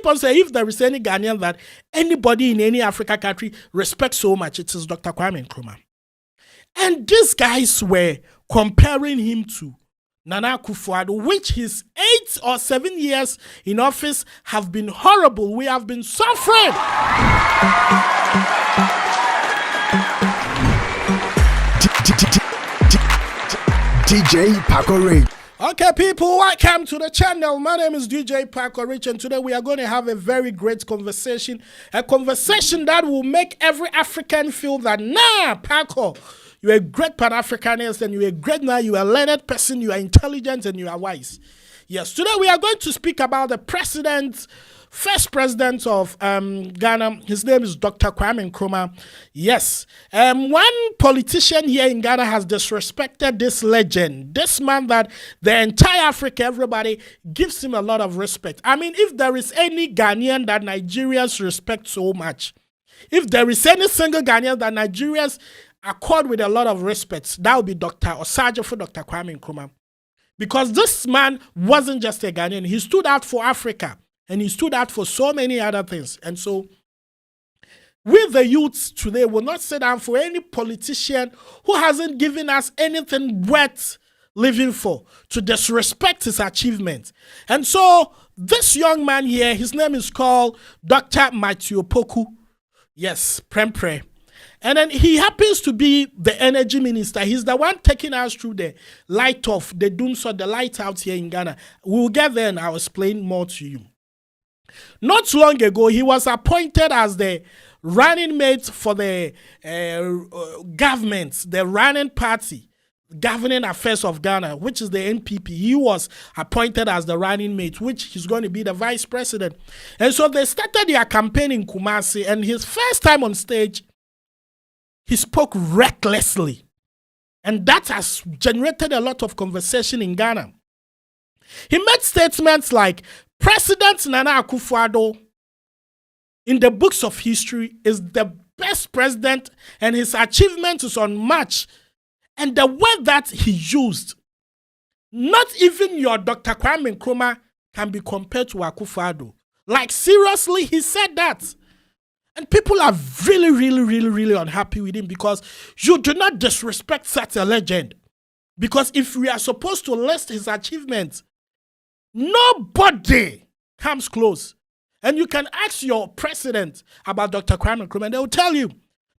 keep on saying, if there is any Ghanaian that anybody in any Africa country respects so much, it is Dr. Kwame Nkrumah. And these guys were comparing him to Nana Akuffo Addo, which his 8 or 7 years in office have been horrible. We have been suffering. DJ Paco Rich. Okay, people, welcome to the channel. My name is DJ Paco Rich, and today we are going to have a very great conversation. A conversation that will make every African feel that, nah, Paco, you're a great Pan-Africanist, and you're a great man, you are a learned person, you are intelligent, and you are wise. Yes, today we are going to speak about the first president of Ghana. His name is Dr. Kwame Nkrumah. Yes, one politician here in Ghana has disrespected this legend, this man that the entire Africa, everybody gives him a lot of respect. I mean, if there is any Ghanaian that Nigerians respect so much, if there is any single Ghanaian that Nigerians accord with a lot of respect, that would be Dr. Kwame Nkrumah. Because this man wasn't just a Ghanaian, he stood out for Africa. And he stood out for so many other things. And so, we the youths today will not sit down for any politician who hasn't given us anything worth living for, to disrespect his achievements. And so, this young man here, his name is called Dr. Matthew Poku. Yes, Prempre. And then he happens to be the energy minister. He's the one taking us through the light off, the doomsday, the light out here in Ghana. We'll get there and I'll explain more to you. Not long ago, he was appointed as the running mate for the government, the running party, governing affairs of Ghana, which is the NPP. He was appointed as the running mate, which he's going to be the vice president. And so they started their campaign in Kumasi, and his first time on stage, he spoke recklessly. And that has generated a lot of conversation in Ghana. He made statements like, President Nana Akuffo Addo, in the books of history, is the best president, and his achievement is unmatched. And the word that he used, not even your Dr. Kwame Nkrumah can be compared to Akuffo Addo. Like, seriously, he said that. And people are really unhappy with him, because you do not disrespect such a legend. Because if we are supposed to list his achievements, nobody comes close. And you can ask your president about Dr. Kwame Nkrumah, and they will tell you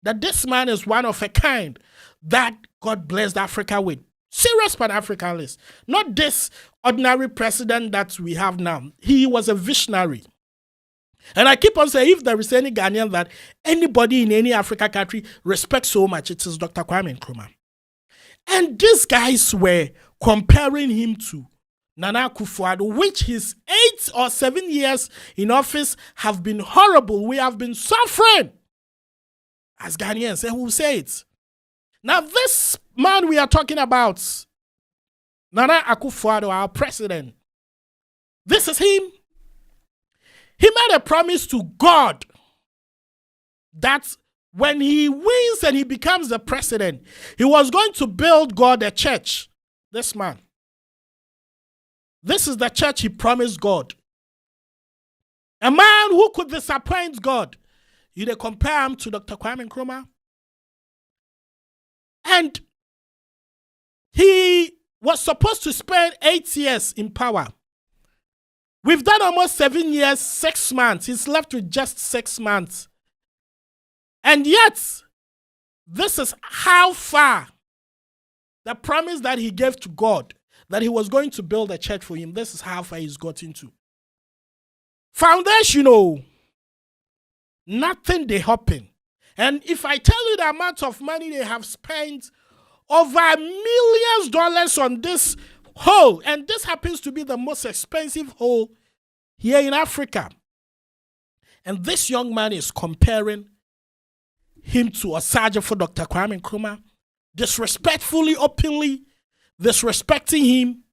that this man is one of a kind that God blessed Africa with. Serious Pan-Africanist. Not this ordinary president that we have now. He was a visionary. And I keep on saying, if there is any Ghanaian that anybody in any Africa country respects so much, it is Dr. Kwame Nkrumah. And these guys were comparing him to Nana Akuffo Addo, which his 8 or 7 years in office have been horrible. We have been suffering as Ghanaians, and who say it. Now, this man we are talking about, Nana Akuffo Addo, our president, this is him. He made a promise to God that when he wins and he becomes the president, he was going to build God a church. This man. This is the church he promised God. A man who could disappoint God. You compare him to Dr. Kwame Nkrumah. And he was supposed to spend 8 years in power. We've done almost 7 years, 6 months. He's left with just 6 months. And yet, this is how far the promise that he gave to God, that he was going to build a church for him, this is how far he's gotten to. Foundational, nothing they happen. And if I tell you the amount of money they have spent, over millions on this hole, and this happens to be the most expensive hole here in Africa. And this young man is comparing him to a sergeant for Dr. Kwame Nkrumah, disrespectfully, openly, disrespecting him.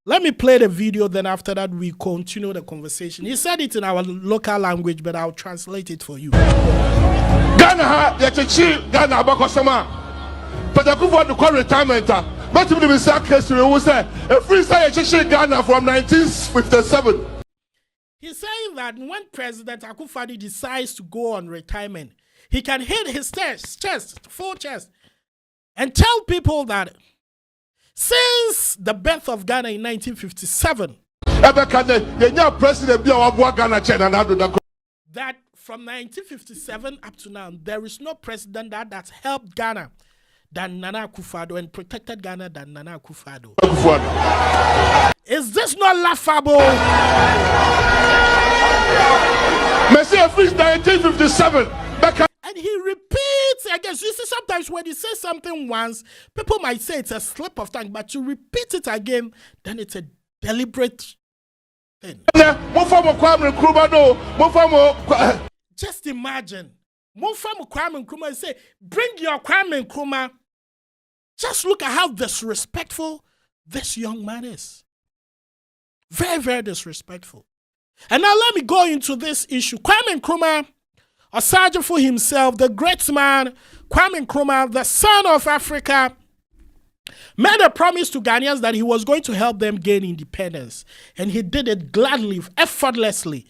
Let me play the video, then after that we continue the conversation. He said it in our local language, but I'll translate it for you. Ghana, Ghana, but I could want to call retirement. But to be sacked, who said a free Ghana from 1957. He's saying that when President Akuffo Addo decides to go on retirement, he can hit his chest, full chest, and tell people that since the birth of Ghana in 1957, that from 1957 up to now, there is no president that's helped Ghana than Nana Akuffo Addo and protected Ghana than Nana Akuffo Addo. Is this not laughable? Messi 1957. And he repeats again. So you see, sometimes when he says something once, people might say it's a slip of tongue, but you repeat it again, then it's a deliberate thing. Just imagine. Kwame Nkrumah say, bring your Kwame Nkrumah. Just look at how disrespectful this young man is. Very, very disrespectful. And now let me go into this issue. Kwame Nkrumah, Osagyefo himself, the great man, Kwame Nkrumah, the son of Africa, made a promise to Ghanaians that he was going to help them gain independence. And he did it gladly, effortlessly.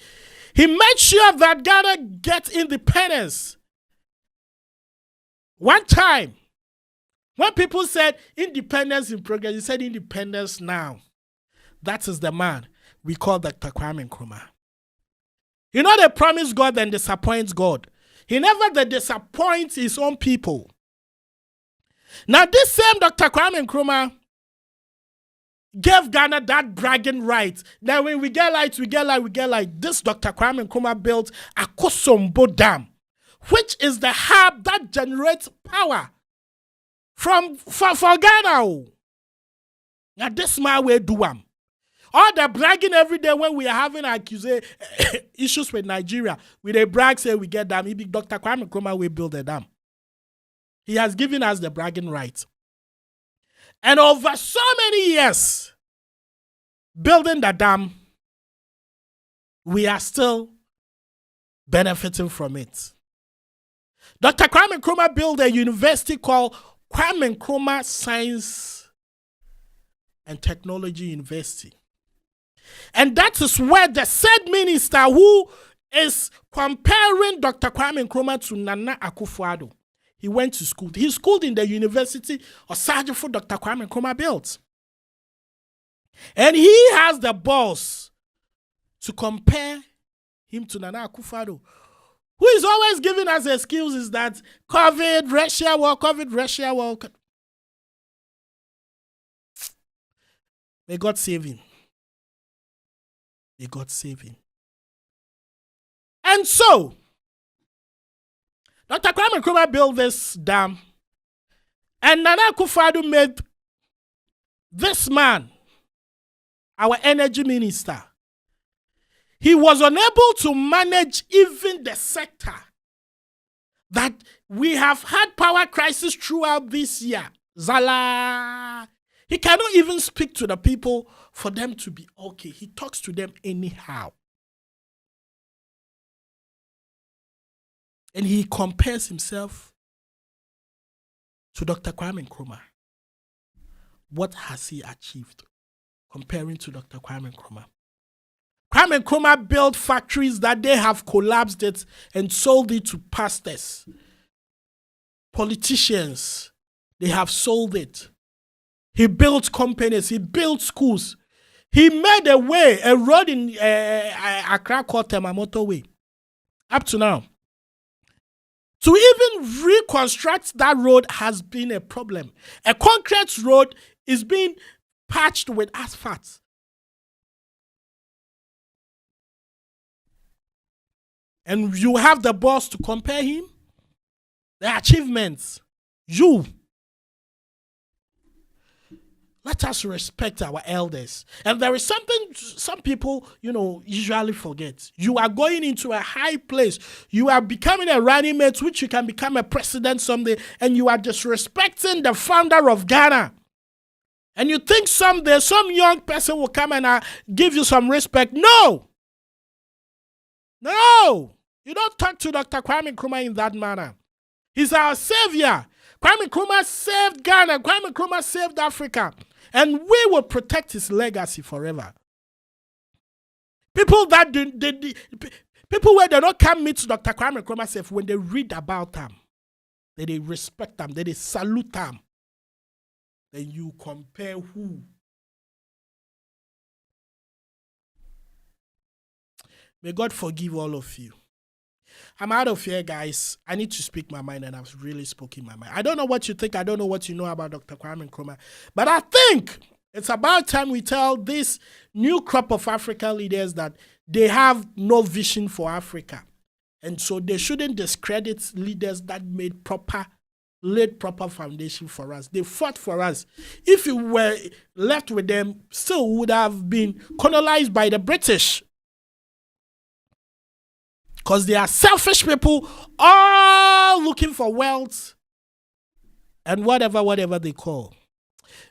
He made sure that Ghana gets independence. One time, when people said independence in progress, he said independence now. That is the man we call Dr. Kwame Nkrumah. You know, they promise God and disappoints God. He never disappoints his own people. Now, this same Dr. Kwame Nkrumah gave Ghana that bragging right. That when we get light, we get light, we get light. This Dr. Kwame Nkrumah built Akuffo Addo Dam, which is the hub that generates power for Ghana. Now, this man will do him. All the bragging every day when we are having issues with Nigeria, we they brag, say we get dam. Dr. Kwame Nkrumah will build a dam. He has given us the bragging right. And over so many years, building the dam, we are still benefiting from it. Dr. Kwame Nkrumah built a university called Kwame Nkrumah Science and Technology University. And that is where the said minister who is comparing Dr. Kwame Nkrumah to Nana Akuffo Addo, he went to school. He schooled in the university Osagyefo Dr. Kwame Nkrumah built. And he has the balls to compare him to Nana Akuffo Addo, who is always giving us excuses that COVID, Russia war, COVID, Russia war. May God save him. May God save him. And so, Dr. Kwame Nkrumah built this dam, and Nana Akuffo Addo made this man our energy minister. He was unable to manage even the sector that we have had power crisis throughout this year. Zala. He cannot even speak to the people for them to be okay. He talks to them anyhow. And he compares himself to Dr. Kwame Nkrumah. What has he achieved comparing to Dr. Kwame Nkrumah? Kwame Nkrumah built factories that they have collapsed it and sold it to pastors. Politicians, they have sold it. He built companies, he built schools. He made a road in Accra called Temamoto Way. Up to now. To even reconstruct that road has been a problem. A concrete road is being patched with asphalt. And you have the boss to compare him? The achievements. You. Let us respect our elders. And there is something some people, usually forget. You are going into a high place. You are becoming a running mate, which you can become a president someday, and you are disrespecting the founder of Ghana. And you think someday some young person will come and give you some respect. No! No! You don't talk to Dr. Kwame Nkrumah in that manner. He's our savior. Kwame Nkrumah saved Ghana. Kwame Nkrumah saved Africa. And we will protect his legacy forever. People that people where they don't come meet Dr. Kwame Nkrumah self, when they read about them, they respect them, they salute them. Then you compare who. May God forgive all of you. I'm out of here, guys. I need to speak my mind, and I've really spoken my mind. I don't know what you think. I don't know what you know about Dr. Kwame Nkrumah. But I think it's about time we tell this new crop of African leaders that they have no vision for Africa. And so they shouldn't discredit leaders that laid proper foundation for us. They fought for us. If we were left with them, still would have been colonized by the British. Because they are selfish people, all looking for wealth and whatever they call.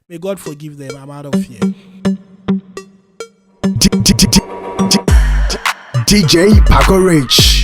May God forgive them. I'm out of here. DJ Paco Rich.